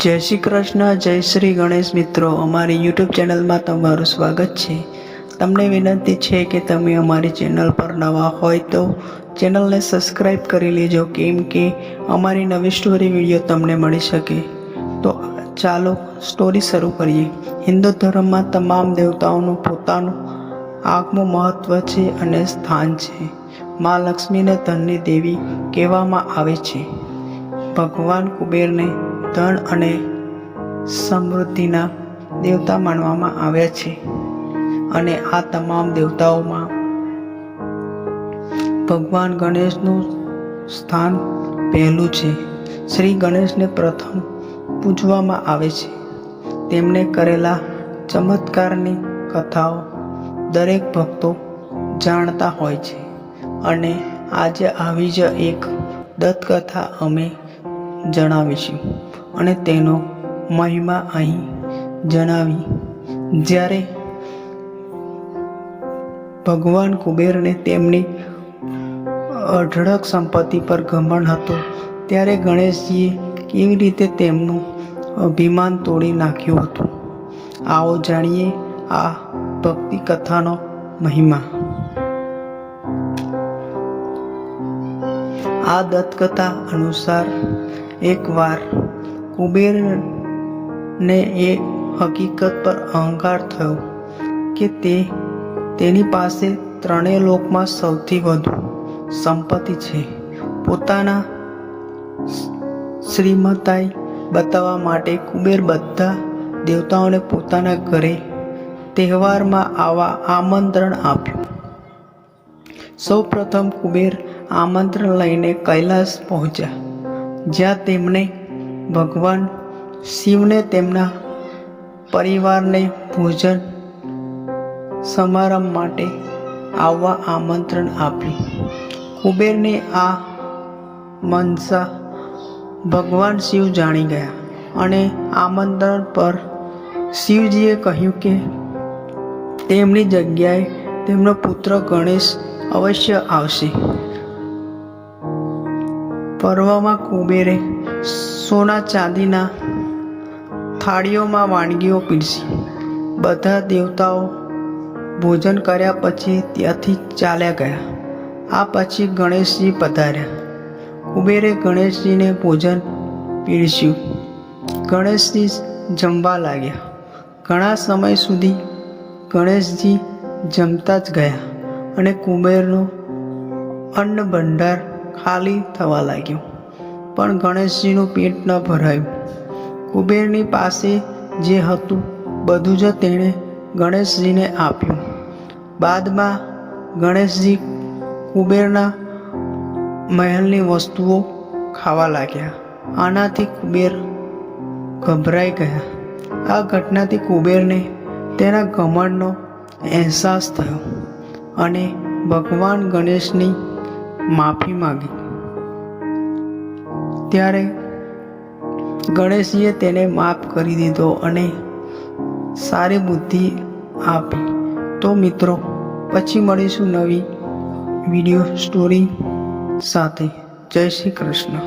જય શ્રી કૃષ્ણ, જય શ્રી ગણેશ. મિત્રો, અમારી યુટ્યુબ ચેનલમાં તમારું સ્વાગત છે. તમને વિનંતી છે કે તમે અમારી ચેનલ પર નવા હોય તો ચેનલને સબસ્ક્રાઈબ કરી લેજો, કેમ કે અમારી નવી સ્ટોરી વિડીયો તમને મળી શકે. તો ચાલો સ્ટોરી શરૂ કરીએ. હિન્દુ ધર્મમાં તમામ દેવતાઓનું પોતાનું આગવું મહત્વ છે અને સ્થાન છે. મા લક્ષ્મીને ધનની દેવી કહેવામાં આવે છે. ભગવાન કુબેરને ધન અને સમૃદ્ધિના દેવતા માનવામાં આવ્યા છે અને આ તમામ દેવતાઓમાં ભગવાન ગણેશનું સ્થાન પહેલું છે. શ્રી ગણેશને પ્રથમ પૂજવામાં આવે છે. તેમણે કરેલા ચમત્કારની કથાઓ દરેક ભક્તો જાણતા હોય છે અને આજે આવી જ એક દત્તકથા અમે જણાવીશું અને તેનો મહિમા અહીં જણાવી. જ્યારે ભગવાન કુબેરને તેમની અઢળક સંપત્તિ પર ઘમંડ હતો, ત્યારે ગણેશજીએ કેવી રીતે તેમનું અભિમાન તોડી નાખ્યું હતું. આવો જાણીએ આ ભક્તિ કથાનો મહિમા. આ દત્તકથા અનુસાર એકવાર કુબેરને એ હકીકત પર અહંકાર થયો કે તેની પાસે ત્રણેય લોકમાં સૌથી વધુ સંપત્તિ છે. પોતાના શ્રીમતાઈ બતાવવા માટે કુબેર બધા દેવતાઓને પોતાના ઘરે તહેવારમાં આવવા આમંત્રણ આપ્યું. સૌ પ્રથમ કુબેર આમંત્રણ લઈને કૈલાસ પહોંચ્યા, જ્યાં તેમણે ભગવાન શિવને તેમના પરિવારને ભોજન સમારંભ માટે આવવા આમંત્રણ આપ્યું. કુબેરની આ મનસા ભગવાન શિવ જાણી ગયા અને આમંત્રણ પર શિવજીએ કહ્યું કે તેમની જગ્યાએ તેમનો પુત્ર ગણેશ અવશ્ય આવશે. પર્વમાં કુબેરે સોના ચાંદીના થાળીઓમાં વાનગીઓ પીરસી. બધા દેવતાઓ ભોજન કર્યા પછી ત્યાંથી ચાલ્યા ગયા. આ પછી ગણેશજી પધાર્યા. કુબેરે ગણેશજીને ભોજન પીરસ્યું. ગણેશજી જમવા લાગ્યા. ઘણા સમય સુધી ગણેશજી જમતા જ ગયા અને કુબેરનો અન્ન ભંડાર ખાલી થવા લાગ્યો, પણ ગણેશજીનું પેટ ન ભરાયું. કુબેરની પાસે જે હતું બધું જ તેણે ગણેશજીને આપ્યું. બાદમાં ગણેશજી કુબેરના મહેલની વસ્તુઓ ખાવા લાગ્યા. આનાથી કુબેર ગભરાઈ ગયા. આ ઘટનાથી કુબેરને તેના ઘમંડનો અહેસાસ થયો અને ભગવાન ગણેશની માફી માંગી. ત્યારે ગણેશજીએ તેને માફ કરી દીધો અને સારી બુદ્ધિ આપી. તો મિત્રો, પછી મળીશું નવી વિડીયો સ્ટોરી સાથે. જય શ્રી કૃષ્ણ.